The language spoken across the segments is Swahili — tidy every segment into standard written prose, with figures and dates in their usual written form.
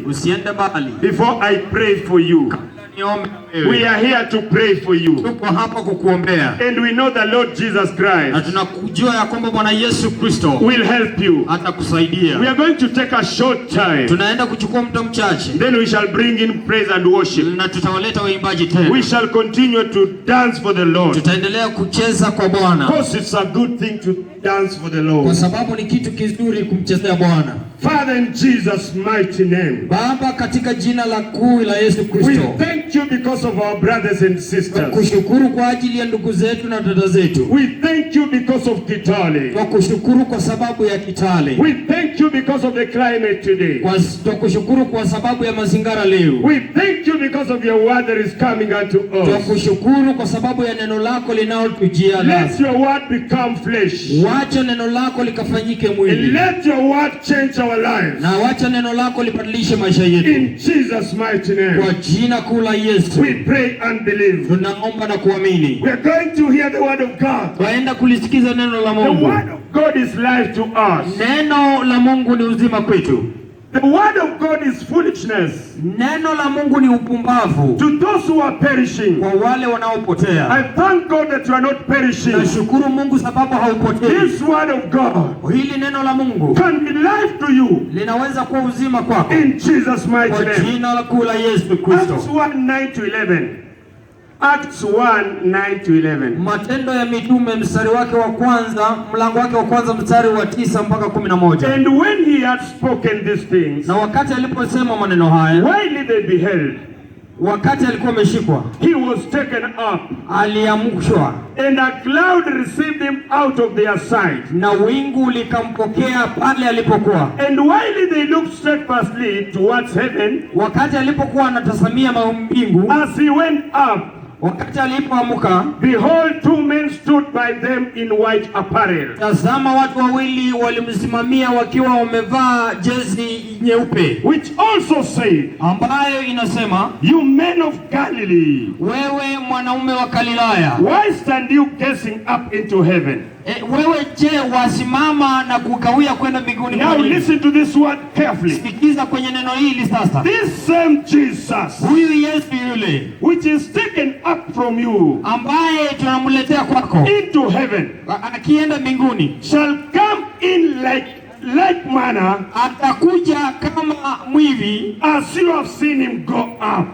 Usiende mbali. Before I pray for you, we are here to pray for you. Tuko hapa kukuombea. And we know the Lord Jesus Christ. Na tunakujua ya kwamba Bwana Yesu Kristo will help you. Atakusaidia. We are going to take a short time. Tunaenda kuchukua muda mchache. Then we shall bring in praise and worship. Na tutawaleta waimbaji tena. We shall continue to dance for the Lord. Tutaendelea kucheza kwa Bwana. Because it's a good thing to dance for the Lord. Kwa sababu ni kitu kizuri kumchezea Bwana. Father, in Jesus' mighty name. Baba, katika jina la kuu la Yesu Kristo. We thank you because of our brothers and sisters. Kushukuru kwa ajili ya ndugu zetu na dada zetu. We thank you because of Kitale. Kushukuru kwa sababu ya Kitale. We thank you because of the climate today. Kushukuru kwa sababu ya mazingira leo. We thank you because of your word that is coming unto us. Kushukuru kwa sababu ya neno lako linalotujia. Let your word become flesh. Wacha neno lako likafanyike mwili. And let your word change our lives. Na wacha neno lako libadilishe maisha yetu. In Jesus' mighty name. Kwa jina kuu la Yesu. We pray and believe. Tunaomba na kuamini. We are going to hear the word of God. Waenda kulisikiza neno la Mungu. The word of God is life to us. Neno la Mungu ni uzima kwetu. The word of God is foolishness. Neno la Mungu ni upumbavu. To those who are perishing. Kwa wale wanaopotea. I thank God that you are not perishing. Nashukuru Mungu sababu haupotei. This word of God. Hili neno la Mungu. Can be life to you. Linaweza kuwa uzima kwako. In Jesus' mighty name. Kwa jina la kuu la Yesu Kristo. Acts 1:9-11. Acts 1:9-11. Matendo ya Mitume mstari wake wa kwanza, mlango wake wa kwanza mstari wa 9 mpaka 11. And when he had spoken these things, na wakati aliposema maneno haya, while they beheld, wakati alikuwa ameshikwa, he was taken up, aliamshwa, and a cloud received him out of their sight, na wingu likampokea pale alipokuwa. And while they looked steadfastly towards heaven, wakati alipokuwa anatazamia mbingu, as he went up, wakati alipoamuka, behold, two men stood by them in white apparel. Tazama, watu wawili walimsimamia wakiwa wamevaa jezi nyeupe. Which also said, ambayo inasema, you men of Galilee, wewe mwanaume wa Galilaya, why stand you gazing up into heaven? Wewe je, wasimama na kukawia kwenda mbinguni? Now listen to this word carefully. Sikiza kwenye neno hili sasa. This same Jesus, huyu Yesu yule, which is taken up from you, ambaye tunamletea kwako, into heaven, akienda mbinguni, shall come in like manner, atakuja kama mwivi, as you have seen him go up.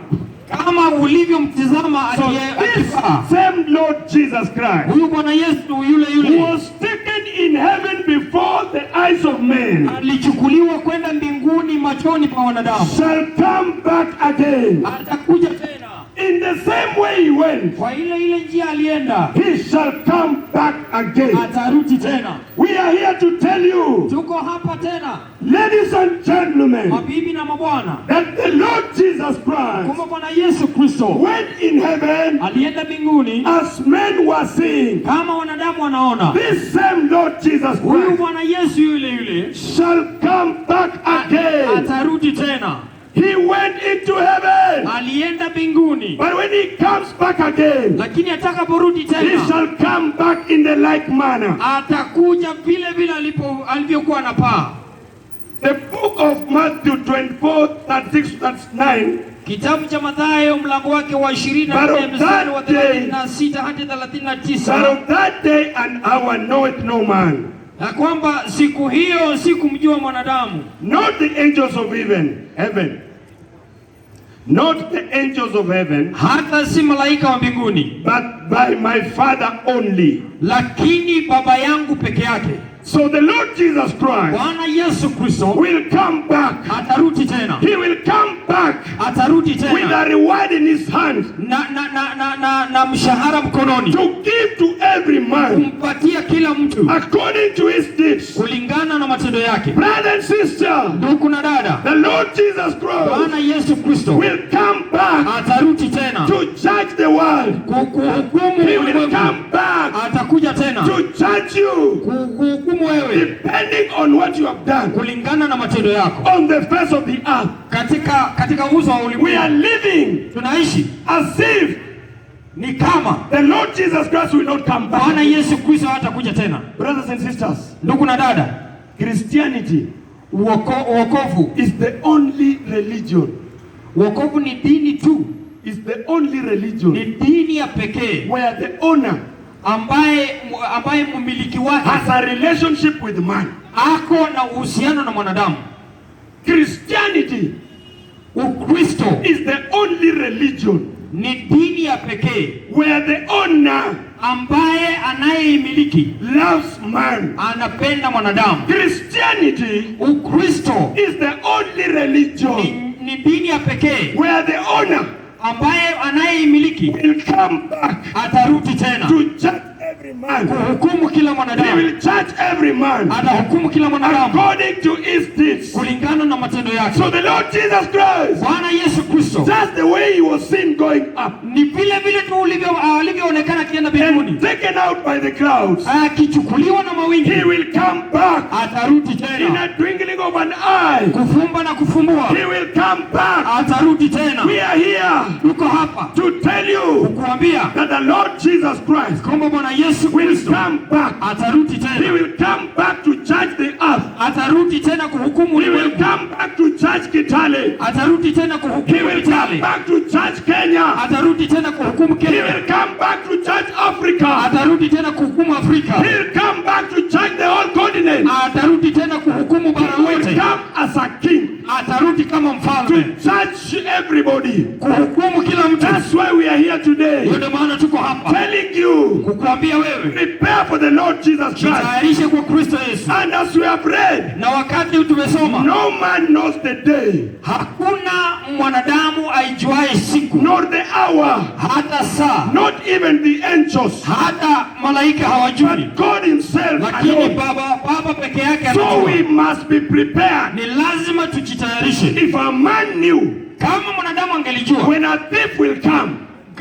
Kama ulivyomtazama akipaa. Same Lord Jesus Christ, huyu Bwana Yesu yule was taken in heaven before the eyes of men, alichukuliwa kwenda mbinguni machoni pa wanadamu, shall come back again. Atakuja tena in the same way he went, kwa ile njia alienda, he shall come back again. Atarudi tena. We are here to tell you, tuko hapa tena, ladies and gentlemen, mabibi na mabwana, that the Lord Jesus Christ, kama Bwana Yesu Kristo, went in heaven, alienda mbinguni, as men were seeing, kama wanadamu wanaona. This same Lord Jesus Christ, huyu Bwana Yesu yule shall come back again. Atarudi tena. He went into heaven, alienda mbinguni, but when he comes back again, lakini atakaporudi tena, he shall come back in the like manner. Atakuja vile vile alivyokuwa anapaa. The book of Matthew 24:36-39. Kitabu cha Mathayo mlango wake wa 24 mstari wa 36 hadi 39. But of that day and hour knoweth no man. Na kwamba siku hiyo sikumjua mwanadamu. Not the angels of heaven. Not the angels of heaven. Hata si malaika wa mbinguni. But by my Father only. Lakini Baba yangu peke yake. So the Lord Jesus Christ, Bwana Yesu Kristo, will come back. Atarudi tena. He will come back. Atarudi tena. With a reward in his hand. Na mshahara mkononi. To give to every man. Kumpatia kila mtu. According to his deeds. Kulingana na matendo yake. Brother and sister. Ndugu na dada. The Lord Jesus Christ, Bwana Yesu Kristo, will come back. Atarudi tena. To judge the world. Kuhukumu. He will come back. Atakuja tena. To judge you. Wewe, depending on what you have done, kulingana na matendo yako, on the face of the earth, katika uso wa ulimwengu. We are living, tunaishi as if ni kama the Lord Jesus Christ will not come back. Bwana Yesu Kristo hatakuja tena. Brothers and sisters, ndugu na dada, Christianity wokovu is the only religion. wokovu ni dini tu, Is the only religion ni dini ya pekee where the owner ambaye mmiliki wake has a relationship with man. ako na uhusiano na mwanadamu. Christianity, Ukristo is the only religion ni dini ya pekee where the owner ambaye anayeimiliki loves man. anapenda mwanadamu. Christianity, Ukristo is the only religion ni dini ya pekee where the owner ambaye anayeimiliki will come back atarudi tena to judge every man. kuhukumu kila He mwanadamu. will judge every man Atahukumu kila mwanadamu according to his deeds. kulingana na matendo yake. So the Lord Jesus Christ, Bwana Yesu Kristo just the way he was seen going up ni vile vile tu alivyoonekana akienda and mbinguni, taken out by the clouds, akichukuliwa na mawingu, he will come back atarudi in tena. a twinkling of an eye. Kufumba na kufumbua, He will come back. atarudi tena. We are here Tuko hapa to tell you kukuambia that the Lord Jesus Christ kwamba Bwana Yesu will Kristo come back. atarudi He tena, will come back to judge the earth. atarudi tena kuhukumu He will ulimwengu, come back to judge Kitale. atarudi tena He kuhukumu will come Kitale, back to judge Kenya. atarudi tena kuhukumu He Kenya, will come back to judge Africa. atarudi tena kuhukumu Afrika, He'll come back to judge the whole continent. atarudi tena kuhukumu bara He will lote, come as a king atarudi kama to mfalme judge everybody. kuhukumu kila mtu. That's why we are here today, Ndio maana tuko hapa telling you, kukuambia wewe prepare for the Lord Jesus Christ. jitayarishe kwa Kristo Yesu. And as we have read, Na wakati tumesoma, no man knows the day, hakuna mwanadamu aijuaye siku nor the hour, hata saa, not even the angels, hata malaika hawajui, but God himself lakini alone. Baba peke yake So we anajua. must be prepared. Ni lazima tujitayarishe. If a man knew Kama mwanadamu angelijua when a thief will come,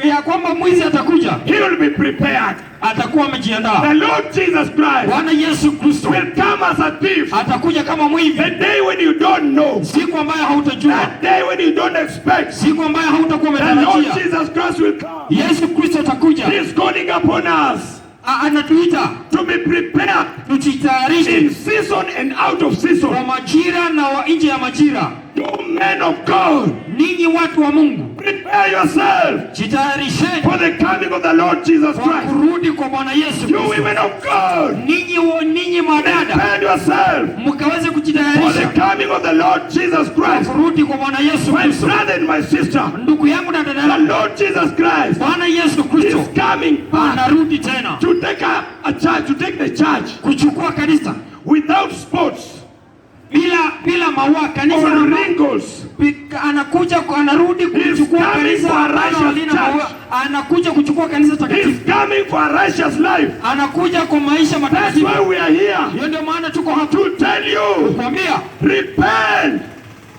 ya kwamba mwizi atakuja, he will be prepared. atakuwa amejiandaa. The Lord Jesus Christ Bwana Yesu Kristo will come as a thief. atakuja kama mwizi, The day when you don't know, siku ambayo hautajua, that day when you don't expect, siku ambayo hautakuwa the Lord umetarajia. Jesus Christ will come. Yesu Kristo atakuja, He is calling upon us anatuita to be prepared tujitayarishe in season and out of season. kwa majira na nje ya majira. You men of God, Ninyi watu wa Mungu, prepare yourself jitayarisheni for the coming of the Lord Jesus kwa Christ. kurudi kwa Bwana Yesu You Kristo. women of God, Ninyi madada, prepare yourself mkaweze for the kujitayarisha coming of the Lord Jesus kwa Christ. kurudi kwa Bwana Yesu My Kristo. brother and my sister, Ndugu yangu na dada the yangu, Lord Jesus Christ Bwana Yesu is Kristo coming back anarudi tena to take a church, to take the church kuchukua kanisa without spots bila maua, kanisa or na wrinkles. anarudi kuchukua coming kanisa for a ambalo righteous halina maua, church. anakuja kuchukua kanisa He's takatifu, coming for a righteous life. anakuja kwa maisha That's matakatifu. why we are here Hiyo ndio maana tuko hapa to tell you, kukwambia repent,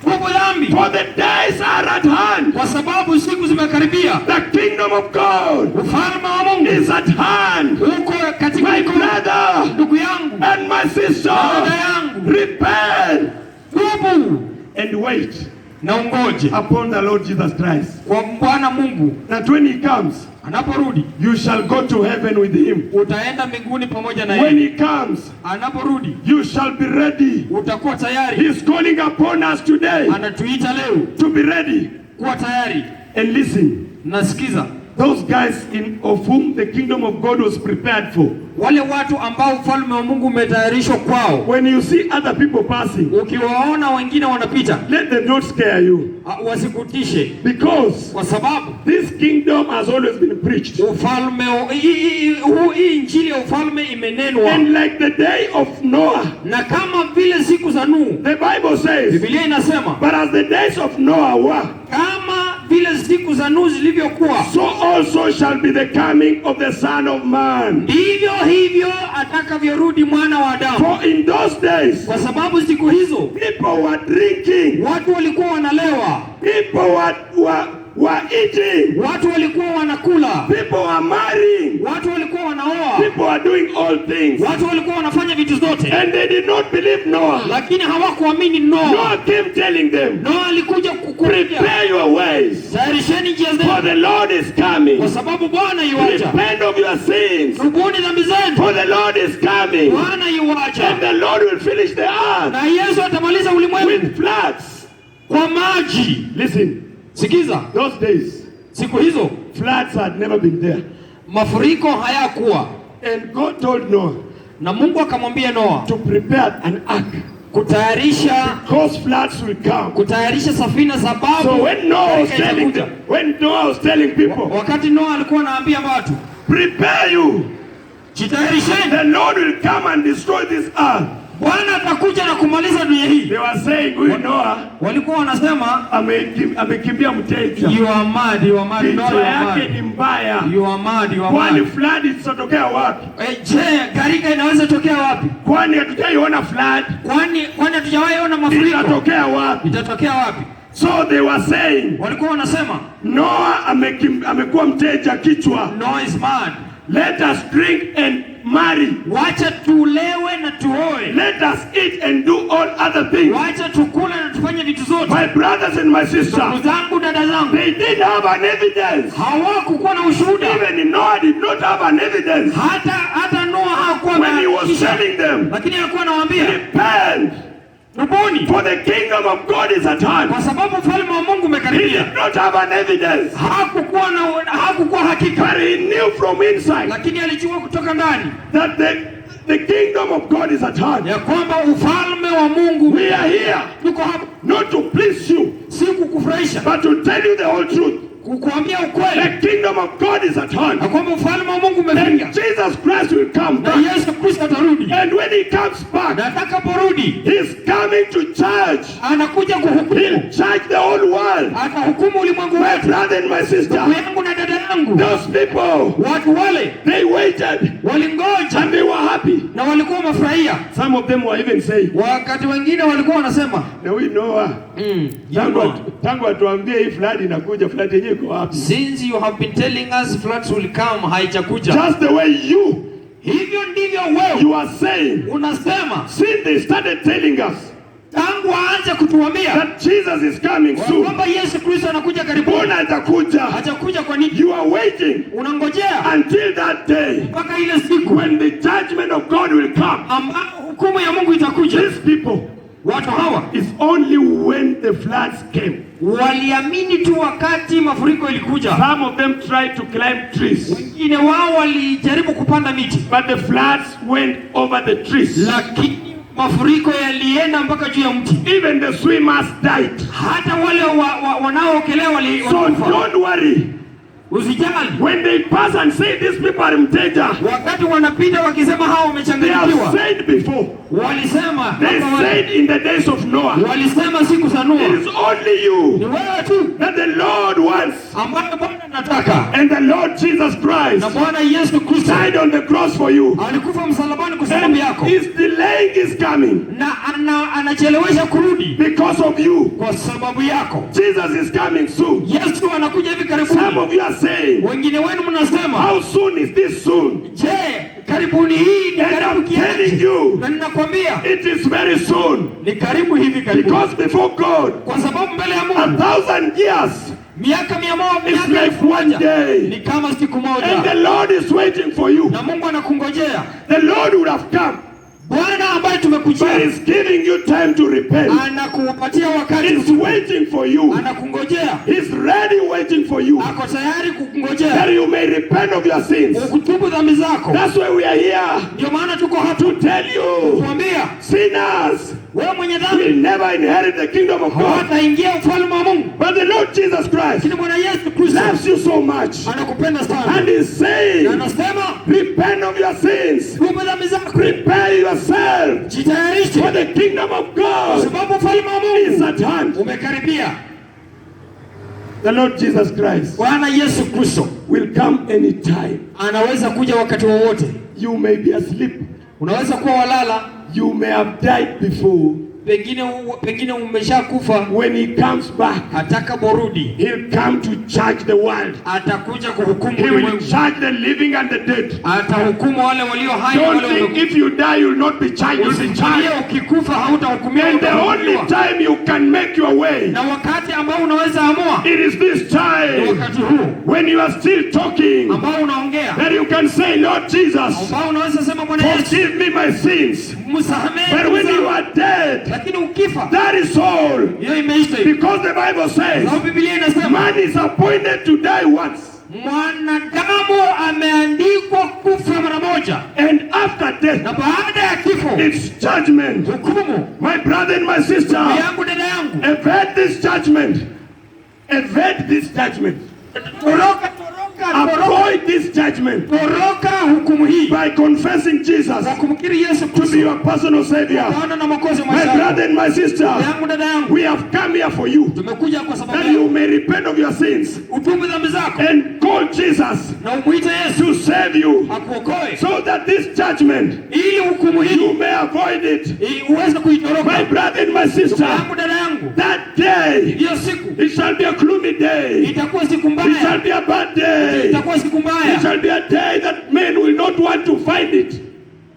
tubu dhambi, for the days are at hand. kwa sababu siku zimekaribia. The kingdom of God Ufalme wa Mungu is at hand. uko katika My mikono. brother Ndugu yangu, and my sister, dada yangu, repent tubu and wait na ungoje upon the Lord Jesus Christ. kwa Bwana Mungu. That when he comes, Anaporudi you shall go to heaven with him. utaenda mbinguni pamoja na When yeye. he comes, Anaporudi you shall be ready. utakuwa tayari. He is calling upon us today Anatuita leo to be ready. kuwa tayari. And listen, Nasikiza those guys of whom the kingdom of God was prepared for. wale watu ambao ufalme wa Mungu umetayarishwa kwao. When you see other people passing, Ukiwaona wengine wanapita, let them not scare you. wasikutishe, Because kwa sababu this kingdom has always been preached. ufalme hii injili ya ufalme imenenwa, And like the day of Noah, na kama vile siku za Nuhu, the Bible says, Biblia inasema but as the days of Noah were, kama vile siku za Nuhu zilivyokuwa, so also shall be the coming of the Son of Man. ndivyo hivyo atakavyorudi mwana wa Adamu. For in those days, Kwa sababu siku hizo people were drinking, watu walikuwa wanalewa, people were eating. Watu walikuwa wanakula. People were marrying. Watu walikuwa wanaoa. People were doing all things. Watu walikuwa wanafanya vitu zote. And they did not believe Noah. Lakini hawakuamini Noa. Noah came telling them, Noa alikuja kukuambia, prepare your ways, tayarisheni njia zenu, for the Lord is coming. kwa sababu Bwana yuaja. Repent of your sins, Tubuni dhambi zenu, for the Lord is coming. Bwana yuaja. And the Lord will finish the earth Na Yesu atamaliza ulimwengu with floods. kwa maji. Listen, Sikiza, those days, siku hizo floods had never been there. mafuriko hayakuwa. And God told Noah Na Mungu akamwambia Noa to prepare an ark, kutayarisha because floods will come. kutayarisha safina, sababu So when Noah was gharika telling itakuja. them, when Noah was telling people, Wakati Noa alikuwa anaambia watu, prepare you, jitayarisheni, the Lord will come and destroy this earth. Bwana atakuja na kumaliza dunia hii. They were saying, huyu Noah Walikuwa wanasema amekimbia mteja, you are mad, you are mad, no, kichwa you are yake mad. ni mbaya. You are mad, you are Kwani mad. flood itatokea wapi? Je, gharika inaweza tokea wapi? Kwani hatujaiona flood? Kwani hatujawahi ona mafuriko? Itatokea wapi? Itatokea wapi? So they were saying, Walikuwa wanasema Noah amekuwa mteja kichwa. Noah is mad. Let us drink and marry. Wacha tulewe na tuoe. Let us eat and do all other things. Wacha tukule na tufanye vitu zote. My brothers and my sisters, Ndugu zangu, dada zangu, they didn't have an evidence. hawakuwa na ushuhuda. Even Noah did not have an evidence. Hata Noah hakuwa When he was na telling them, lakini alikuwa anawaambia, repent, tubuni, for the kingdom of God is at hand. kwa sababu ufalme wa Mungu He umekaribia. did not have an evidence, Hakukuwa hakika, but he knew from inside lakini alijua kutoka ndani that the kingdom of God is at hand. ya kwamba ufalme wa Mungu, We are here tuko hapa not to please you, si kukufurahisha, but to tell you the whole truth. kukuambia ukweli, The kingdom of God is at hand. na kwamba ufalme wa Mungu And umefika, Jesus Christ will come na back. Yesu Kristo atarudi. And when he comes back, Na atakaporudi, he's coming to judge. anakuja kuhukumu, He'll judge the whole world. atahukumu ulimwengu My wote. brother and my sister, Ndugu yangu na dada yangu, those people, watu wale they waited walingoja and they were happy. na walikuwa wamefurahia. Some of them were even saying, Wakati wengine walikuwa wanasema na we Noah, tangu atuambie hii flood inakuja, flood yenyewe iko wapi? since you have been telling us floods will come, haijakuja. Just the way Hivyo ndivyo wewe you are saying, unasema, since they started telling us tangu aanze kutuambia that Jesus is coming soon, kwamba Yesu Kristo anakuja karibuni. mbona atakuja? Hajakuja kwa nini? You are waiting Unangojea until that day mpaka ile siku when the judgment of God will come. ambapo hukumu ya Mungu itakuja. These people, Watu hawa is only when the floods came. waliamini tu wakati mafuriko ilikuja. Some of them tried to climb trees, Wengine wao walijaribu kupanda miti, but the floods went over the trees. lakini mafuriko yalienda mpaka juu ya mti. Even the swimmers died. Hata wale wanaoogelea So walikufa. don't worry. Usijali When they pass and say these people are mteja, wakati wanapita wakisema hao they wamechanganyikiwa. have said before. Walisema They said in the days of Noah, walisema siku za Noa, it is only ni you wewe tu that the Lord wants. ambaye Bwana anataka, And the Lord Jesus Christ na Bwana Yesu Kristo died on the cross for you. alikufa msalabani kwa sababu And yako, is delaying his coming na anachelewesha kurudi because of you. kwa sababu yako. Jesus is coming soon. Yesu anakuja hivi Some karibuni. of you are saying, Wengine wenu mnasema, how soon is this soon? je, karibuni hii ni And karibu I'm telling kiasi? you, Na ninakwambia it is very soon. ni karibu hivi karibuni, Because before God, kwa sababu mbele ya 1,000 years miaka 100 is like one day. ni kama siku And moja, the Lord is waiting for you. na Mungu anakungojea. The Lord would have come, Bwana ambaye but tumekujia He's giving you time to repent. anakupatia wakati, He's waiting for you. anakungojea, He's ready waiting for you, ako tayari that kukungojea you may repent of your sins. ukutubu dhambi zako. That's why we are here, Ndio maana tuko hapa to tell you, kuambia sinners wewe mwenye will dhambi never inherit the kingdom of God. hawataingia ufalme wa Mungu. But the Lord Jesus Christ Lakini Bwana Yesu Kristo loves you so much, anakupenda and sana, He's na saying, anasema repent of your sins, tubu dhambi zako, prepare yourself, for jitayarishe, the kingdom of kwa God sababu ufalme wa is Mungu at hand. umekaribia. The Lord Jesus Christ Bwana Yesu Kristo will come anytime. anaweza kuja wakati wowote. You may be asleep. Unaweza kuwa walala, You may have died before. pengine umeshakufa, when he comes back, atakaporudi, he'll come to judge the world. atakuja kuhukumu He will ulimwengu. judge the living and the dead. Atahukumu wale walio hai na Don't wale think if you die, you'll not be judged. You'll be Usifikirie judged. ukikufa hautahukumiwa. And the only time you can make your way, Na wakati ambao unaweza amua, it is this ni time wakati huu when you are still talking, ambao unaongea, that you can say, Lord Jesus, ambao unaweza sema Bwana Yesu, forgive me my sins. msamehe. But when you are dead, Lakini ukifa, that is all. hiyo imeisha hivi. Because the Bible says, Na Biblia inasema man is appointed to die once. mwanadamu ameandikwa kufa mara moja, And after na death, baada ya kifo it's judgment. hukumu. My brother and my sister, Yangu dada yangu, evade this judgment. Evade this judgment. toroka Avoid this judgment toroka hukumu hii by confessing Jesus kwa kumkiri Yesu to be Kristo your personal Savior. Bwana na Mwokozi wa My maisha yako. brother and my sister, Yangu dada yangu, we have come here for you, tumekuja kwa sababu that you ya may repent of your sins utubu dhambi zako and call Jesus na umuite Yesu to save you, akuokoe, so that this judgment, ili hukumu you hii may avoid it. uweze kuitoroka. My brother and my sister, Yangu dada yangu, that day, hiyo siku it shall be a gloomy day. itakuwa siku It shall mbaya, be a bad day. itakuwa siku It mbaya, shall be a day that men will not want to find it.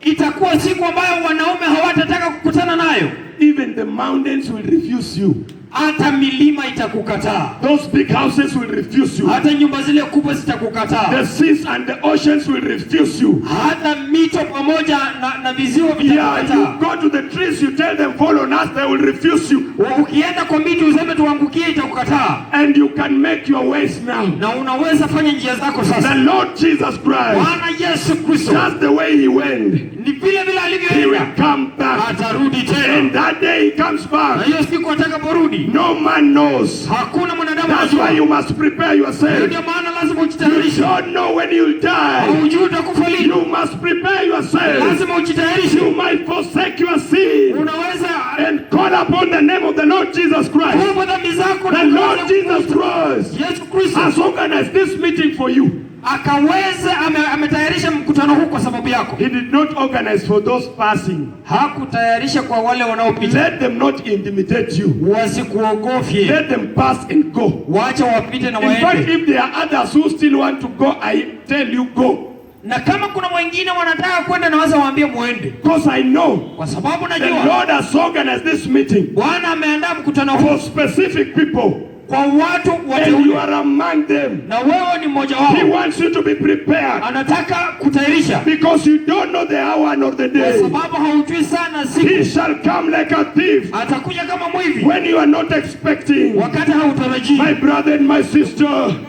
itakuwa siku ambayo wanaume hawatataka kukutana nayo. Even the mountains will refuse you. Hata milima itakukataa, Those big houses will refuse you. hata nyumba zile kubwa zitakukataa, The seas and the oceans will refuse you. hata mito pamoja na viziwa Yeah, vitakukataa. you go to the trees, you tell them fall on us, they will refuse you. Ukienda kwa miti useme tuangukie, itakukataa. And you can make your ways now. Na unaweza fanya njia zako The sasa. Lord Jesus Christ, Bwana Yesu Kristo just the way he went, ni vile vile he will alivyoenda, come back. atarudi And tena. that day he comes Na back, hiyo siku atakaporudi, no man knows. hakuna mwanadamu That's why anajua. you must prepare yourself. Ndio maana lazima You ujitayarishe. don't know when you'll die. Hujui utakufa lini. You must prepare yourself. Lazima ujitayarishe. You might forsake your sin Unaweza and call upon the name of the Lord Jesus Christ. kuomba dhambi zako na The Lord kuweza Jesus Christ Yesu Kristo has organized this meeting for you. akaweza ametayarisha mkutano huu kwa sababu yako. He did not organize for those passing. Hakutayarisha kwa wale wanaopita. Let them not intimidate you. Wasikuogofye. Let them pass and go. Waache wapite na In fact, waende. if there are others who still want to go, I tell you go. Na kama kuna wengine wanataka kwenda, naweza waambie muende, Because I know kwa sababu the najua Lord has organized this meeting Bwana ameandaa mkutano huu for specific people. kwa watu And you wateule, are among them. na wewe ni mmoja He wao. wants you to be prepared. Anataka kutayarisha, Because you don't know the hour nor the kwa day. sababu haujui sana He siku. shall come like a thief Atakuja kama mwivi when you are not expecting. wakati hautarajii. My brother and my sister,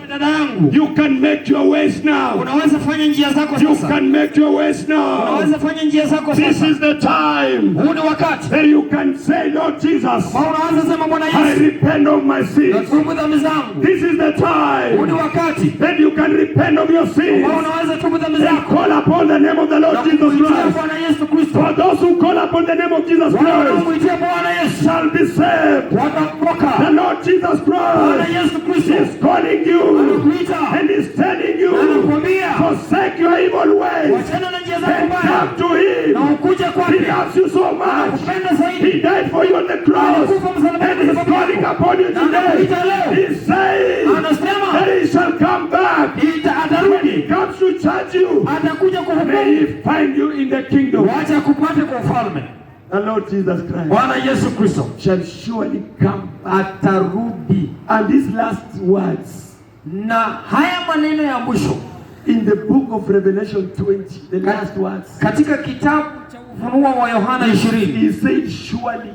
Dada yangu, you can make your ways now. unaweza fanya njia zako You sasa. can make your ways now. Unaweza fanya njia zako This sasa. is the time Huu ni wakati that you can say, Lord Jesus, ambao unaanza sema, Bwana I Yesu, repent of my sins. natubu dhambi zangu. This is the Huu ni time wakati that you can repent of your sins ambao unaweza tubu dhambi and zako call upon the name of the na Lord Jesus kumwitia Christ. Bwana Yesu Kristo. For those who call upon the name of Jesus Christ Wanaomwitia Bwana Yesu shall be saved. The wataokoka. Lord Jesus Bwana Christ Yesu Kristo is calling you anakuita and is telling you, anakuambia, forsake your evil ways wachana na njia zako and mbaya come to Him. na ukuje He kwake. loves you so much. Kupenda He zaidi, died for you on the cross and He's calling upon you today. He's saying anasema that He shall come back. When He atarudi, comes to judge you, atakuja may kuhukumu, He find you in the kingdom. wacha kupate kwa ufalme. The Lord Jesus Christ Bwana Yesu Kristo shall surely come back. atarudi. And these last words Na haya maneno ya mwisho in the book of Revelation 20, the last words, katika kitabu cha Ufunuo wa Yohana 20, He said, surely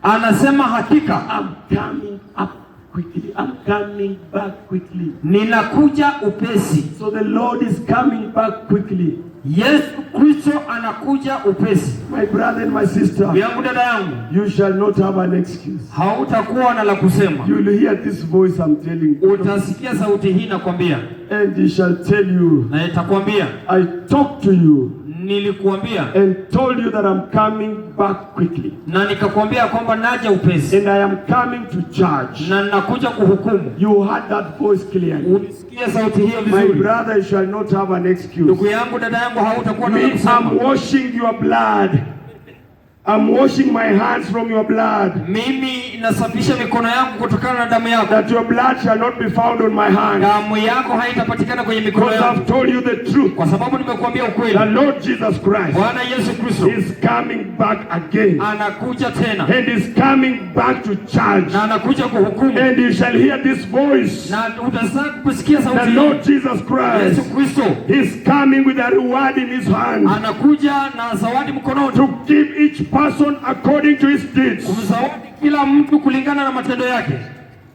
anasema hakika I'm coming up quickly. I'm coming back quickly. ninakuja upesi. So the Lord is coming back quickly. Yesu Kristo anakuja upesi. My brother and my sister, Yangu dada yangu, you shall not have an excuse. hautakuwa na la kusema. You will hear this voice I'm telling you. Utasikia sauti hii nakwambia, And He shall tell you, na itakwambia, I talked to you nilikuambia and told you that I'm coming back quickly. na nikakwambia kwamba naja upesi And I am coming to judge. na ninakuja kuhukumu. You heard that voice clearly. Ulisikia sauti hiyo My vizuri. brother, you shall not have an excuse. Ndugu yangu, dada yangu, hautakuwa na la Me, kusema. I'm washing your blood. I'm washing my hands from your blood. Mimi nasafisha mikono yangu kutokana na damu yako. That your blood shall not be found on my hands. Damu yako haitapatikana kwenye mikono yangu. Because I've told you the truth. Kwa sababu nimekuambia ukweli. The Lord Jesus Christ. Bwana Yesu Kristo is coming back again. Anakuja tena. And is coming back to judge. Na anakuja kuhukumu. And you shall hear this voice. Na utasikia kusikia sauti. The Lord Jesus Christ. Yesu Kristo is coming with a reward in his hand. Anakuja na zawadi mkononi. To give each person according to his deeds. Kumzawadi kila mtu kulingana na matendo yake.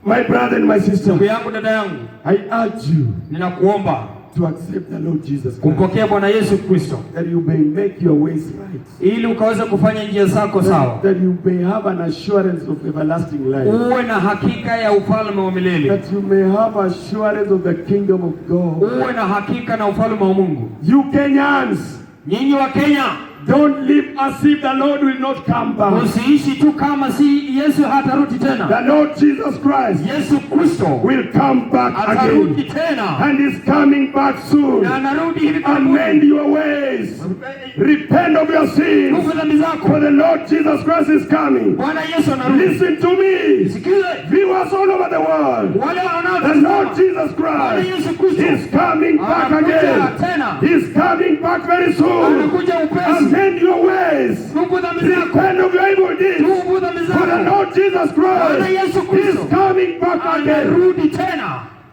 My brother and my sister, ndugu yangu, dada yangu, I urge you, ninakuomba to accept the Lord Jesus Christ. Kumpokea Bwana Yesu Kristo. That you may make your ways right. Ili ukaweza kufanya njia zako sawa. That you may have an assurance of everlasting life. Uwe na hakika ya ufalme wa milele. That you may have assurance of the kingdom of God. Uwe na hakika na ufalme wa Mungu. You Kenyans, nyinyi wa Kenya, don't live as if the Lord will not come back. Usiishi tu kama si Yesu hatarudi tena. The Lord Jesus Christ, Yesu Kristo, will come back atarudi again. Tena. And is coming back soon. Na anarudi hivi karibuni. Amend your ways. Repent of your sins. For the Lord Jesus Christ is coming. Bwana Yesu anarudi. Listen to me. Sikize. Viewers all over the world. Wale wanaotazama. The Lord Jesus Christ is coming back again. Tena. He's coming back very soon. Anakuja upesi. Amend your ways. Repent of your evil deeds. For the Lord Jesus Christ is coming back again.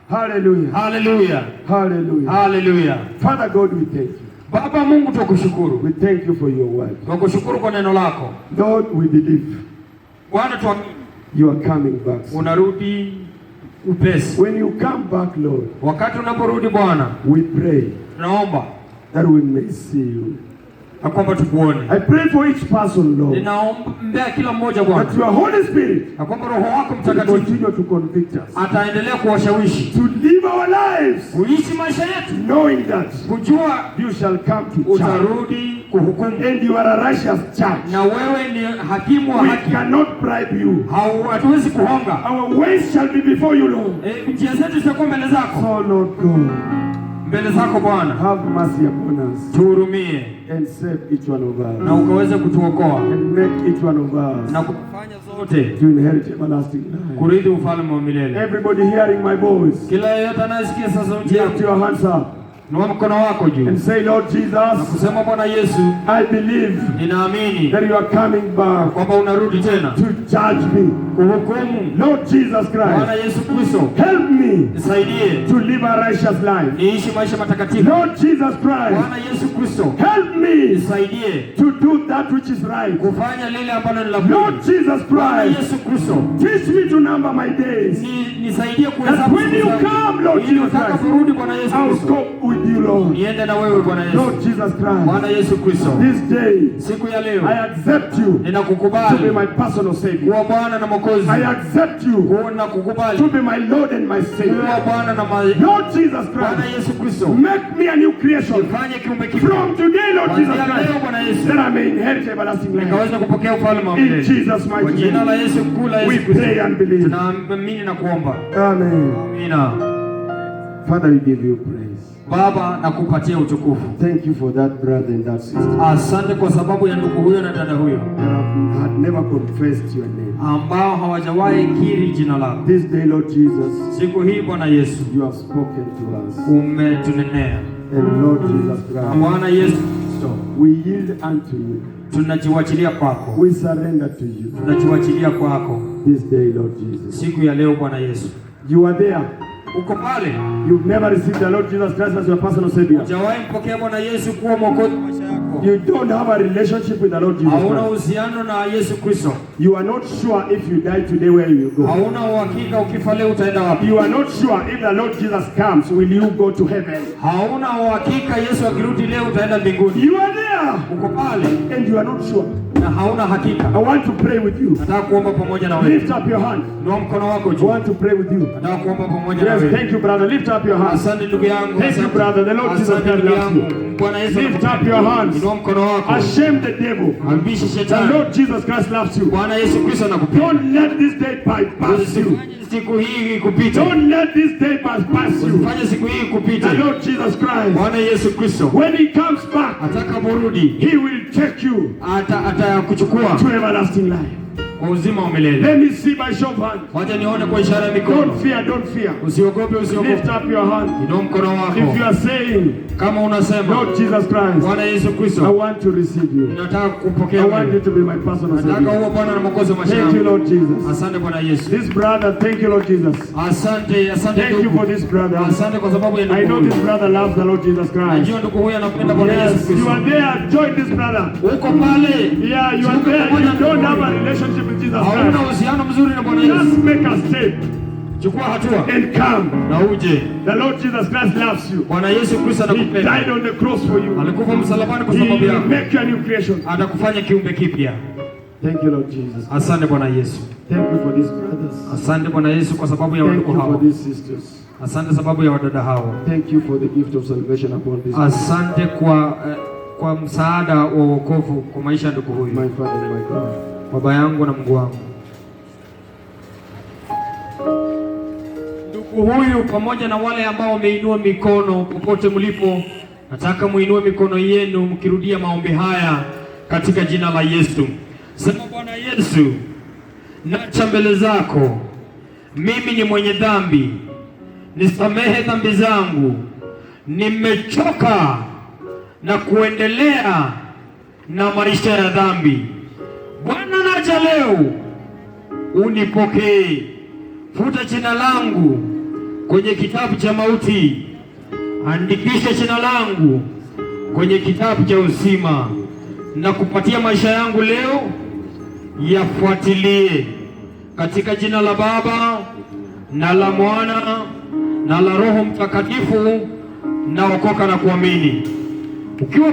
Hallelujah. Hallelujah. Hallelujah. Hallelujah. Father God, we thank you. Baba Mungu, tukushukuru. We thank you for your word. Tukushukuru kwa neno lako. Lord, we believe. Bwana, tuamini. You are coming back. Unarudi upesi. When you come back, Lord, wakati unaporudi Bwana, we pray. Tunaomba that we may see you. Kwamba tukuone. I pray for each person, Lord. Ninaombea kila mmoja Bwana. That your Holy Spirit, kwamba Roho wako Mtakatifu, continue to convict us. Ataendelea kuwashawishi. To live our lives. Kuishi maisha yetu. Knowing that. Kujua you shall come to utarudi kuhukumu. And you are a righteous judge. Na wewe ni hakimu wa haki. We cannot bribe you. Hatuwezi kuhonga. Our ways shall be before you, Lord. Njia zetu zitakuwa mbele zako. So Lord God, mbele zako Bwana, have mercy upon us. Tuhurumie. And save each one of us. Na ukaweze kutuokoa. And make each one of us. Na kufanya zote. To inherit everlasting life. Kurithi ufalme wa milele. Everybody hearing my voice. Kila yeyote anayesikia sasa sauti yangu. Lift your hands up. Inua mkono wako juu. And say, Lord Jesus, na kusema Bwana Yesu, I believe ninaamini that you are coming back kwamba unarudi tena to judge me. Kuhukumu. Lord Jesus Christ, Bwana Yesu Kristo, help me nisaidie to live a righteous life. Niishi maisha matakatifu. Lord Jesus Christ, Bwana Yesu Kristo, help me nisaidie to do that which is right. Kufanya lile ambalo ni la kweli. Lord Jesus Bwana Christ, Yesu Kristo, teach me to number my days. Nisaidie kuhesabu. That when you come, Lord Jesus Christ, I'll go with you, Lord. Niende na wewe Bwana Yesu. Lord Jesus Christ, Bwana Yesu Kristo, this day, siku ya leo, I accept you ninakukubali to be my personal Savior. Kuwa Bwana na Mwokozi. I accept you nakukubali to be my Lord and my Savior. Kuwa Bwana na Lord Jesus Bwana Christ, Yesu Kristo, make me a new creation. Nifanye kiumbe kipya. From today, Lord Jesus leo Bwana Christ, Yesu, that I may inherit everlasting life. nikaweza kupokea ufalme wa In milele. Jesus' mighty Kwa jina la Yesu kuu la we Yesu Kristo, pray and believe. tunaamini na kuomba. Amen. Amina. Father, we give you praise. Baba, nakupatia utukufu. Thank you for that brother and that sister. Asante kwa sababu ya ndugu huyo na dada huyo had never confessed your name, ambao hawajawahi kiri jina lako. This day, Lord Jesus, siku hii Bwana Yesu, you have spoken to us. Umetunenea. And Lord Jesus Christ, Bwana Yesu Kristo, we yield unto you. Tunajiwachilia kwako. We surrender to you. Tunajiwachilia kwako. This day, Lord Jesus. Siku ya leo Bwana Yesu. You are there. Uko pale. You've never received the Lord Jesus Christ as your personal Savior. Hujawahi mpokea Bwana Yesu kuwa mwokozi wa maisha yako. You don't have a relationship with the Lord Jesus Christ. Hauna uhusiano na Yesu Kristo. You are not sure if you die today where you go. Hauna uhakika ukifa leo utaenda wapi. You are not sure if the Lord Jesus comes, will you go to heaven. Hauna uhakika Yesu akirudi leo utaenda mbinguni. You are there. Uko pale. And you are not sure. Na hauna hakika. I want to pray with you. Nataka kuomba pamoja na wewe. Lift up your hand. Inua mkono wako juu. I want to pray with you. Nataka kuomba pamoja na wewe. Yes, thank you brother. Lift up your hand. Asante ndugu yangu. Thank you brother. The Lord Jesus Christ loves you. Bwana Yesu, lift up your hands. Inua mkono wako. Shame the devil. Ambisha shetani. The Lord Jesus Christ loves you. Bwana Yesu Kristo anakupenda. Don't let this day bypass you. Siku hii kupita. Don't let this day bypass you. Fanya siku hii kupita. The Lord Jesus Christ, Bwana Yesu Kristo, when he comes back, atakaporudi, he will take you. ya kuchukua to everlasting life. Kwa uzima wa milele. Let me see by show of hands. Wacha nione kwa ishara ya mikono. Don't fear, don't fear. Usiogope, usiogope. Lift up your hand. Inua mkono wako. If you are saying, kama unasema, Lord Jesus Christ, Bwana Yesu Kristo, I want to receive you. Nataka kupokea I wewe. want you to be my personal Nataka Savior. uwe Bwana na Mwokozi wa maisha yangu. Thank you, Lord Jesus. Asante Bwana Yesu. This brother, thank you, Lord Jesus. Asante, asante Thank you ndugu. for this brother. Asante kwa sababu ya I know ndugu. this brother loves the Lord Jesus Christ. Najua ndugu huyu anapenda Bwana Yesu Yes, Kristo. you are there. Join this brother. Uko pale. Yeah, you are there. You don't have a relationship with Jesus Hauna Christ. uhusiano mzuri na Bwana Yesu. Just make a step Chukua hatua and come. na uje. The Lord Jesus Christ loves you. Bwana Yesu Kristo He anakupenda. died on the cross for you. Alikufa msalabani kwa He sababu will yako. make you a new creation. Atakufanya kiumbe kipya. Thank you, Lord Jesus. Asante Bwana Yesu. Thank you for these brothers. Asante Bwana Yesu kwa sababu ya Thank wandugu you for hawa. these sisters. Asante sababu ya wadada hawa. Thank you for the gift of salvation upon this. Asante kwa msaada wa wokovu kwa maisha ya ndugu huyu. My Father and my God. Baba yangu na Mungu wangu. Ndugu huyu pamoja na wale ambao wameinua mikono popote mlipo, nataka muinue mikono yenu mkirudia maombi haya katika jina la Yesu. Sema, Bwana Yesu, nacha mbele zako, mimi ni mwenye dhambi, nisamehe dhambi zangu, nimechoka na kuendelea na maisha ya dhambi. Bwana, naja leo, unipokee, futa jina langu kwenye kitabu cha mauti, andikisha jina langu kwenye kitabu cha uzima, na kupatia maisha yangu leo, yafuatilie katika jina la Baba na la Mwana na la Roho Mtakatifu, na okoka na kuamini. Ukiwa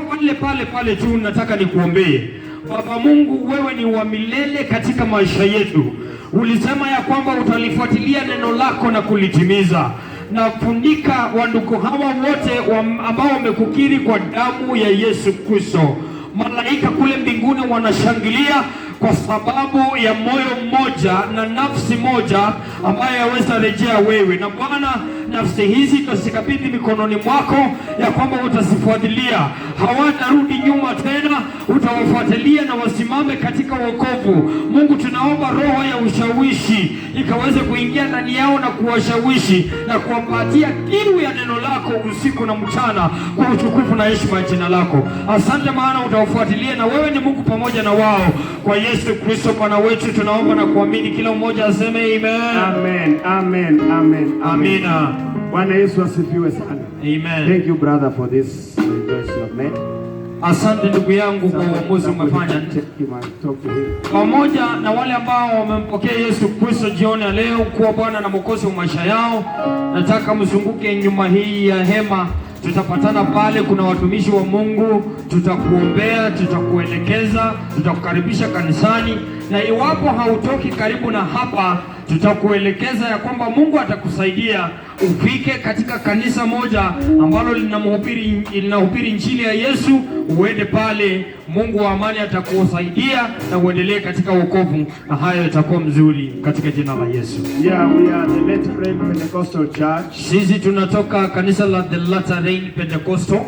pale tu, nataka nikuombee. Baba Mungu, wewe ni wa milele katika maisha yetu. Ulisema ya kwamba utalifuatilia neno lako na kulitimiza. Na funika wandugu hawa wote ambao wamekukiri kwa damu ya Yesu Kristo. Malaika kule mbinguni wanashangilia kwa sababu ya moyo mmoja na nafsi moja ambayo yaweza rejea wewe. Na Bwana, nafsi hizi tusikabidhi mikononi mwako, ya kwamba utazifuatilia, hawatarudi nyuma tena, utawafuatilia na wasimame katika wokovu. Mungu, tunaomba roho ya ushawishi ikaweze kuingia ndani yao na kuwashawishi na kuwapatia kiu ya neno lako usiku na mchana, kwa utukufu na heshima ya jina lako. Asante, maana utawafuatilia na wewe ni Mungu pamoja na wao. Kwa Yesu Kristo Bwana wetu tunaomba na kuamini. Kila mmoja aseme amen. Amen. Amen. Amen. Amina. Bwana Yesu asifiwe sana. Amen. Thank you brother for this rejoice you have made. Asante ndugu yangu kwa uamuzi umefanya. Pamoja na wale ambao wamempokea Yesu Kristo jioni ya leo kuwa Bwana na Mwokozi wa maisha yao, nataka mzunguke nyuma hii ya hema. Tutapatana pale, kuna watumishi wa Mungu, tutakuombea, tutakuelekeza, tutakukaribisha kanisani. Na iwapo hautoki karibu na hapa, tutakuelekeza ya kwamba Mungu atakusaidia ufike katika kanisa moja ambalo linahubiri injili ya Yesu. Uende pale, Mungu wa amani atakusaidia na uendelee katika wokovu, na hayo yatakuwa mzuri katika jina la Yesu. Yeah, we are the Latter Rain Pentecostal Church. Sisi tunatoka kanisa la The Latter Rain Pentecostal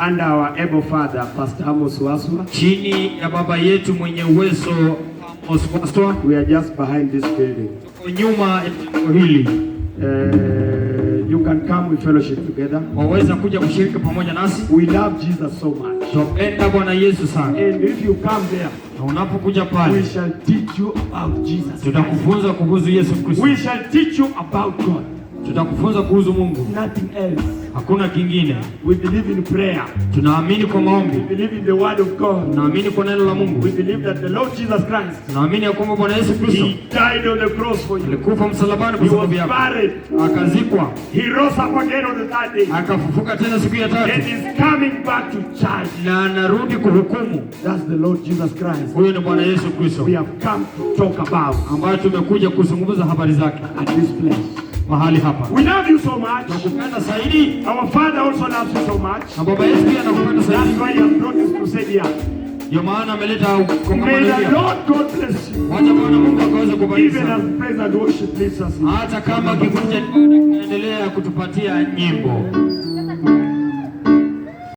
under our able father Pastor Amos Waswa, chini ya baba yetu mwenye uwezo Amos Waswa. We are just behind this building. Tuko nyuma ya jengo hili. You can come with fellowship together. Waweza kuja kushiriki pamoja nasi. We love Jesus so much. Tunapenda Bwana Yesu sana. And if you come there, na unapokuja pale, we shall teach you about Jesus. Tutakufunza kuhusu Yesu Kristo. We shall teach you about God. Tutakufunza kuhusu Mungu. Nothing else. Hakuna kingine. We believe in prayer. Tunaamini kwa maombi. We believe in the word of God. Tunaamini kwa neno la Mungu. We believe that the Lord Jesus Christ, tunaamini ya kwamba Bwana Yesu Kristo, He died on the cross for you. Alikufa msalabani kwa sababu yako. Akazikwa. He rose up again on the third day. Akafufuka tena siku ya tatu. And is coming back to judge. Na anarudi kuhukumu. That's the Lord Jesus Christ. Huyo ni Bwana Yesu Kristo. We have come to talk about, ambayo tumekuja kuzungumza habari zake at this place. Mahali hapa. We love you so much. Tunakupenda zaidi. Our Father also loves you so much. Na Baba Yesu pia anakupenda zaidi. That's why He has brought this crusade here. Ndio maana ameleta kongamano May hili. the Lord God bless you. Wacha Bwana Mungu akaweze kubariki. Even as praise and worship leads us. Hata kama kikundi cha ibada kinaendelea kutupatia nyimbo.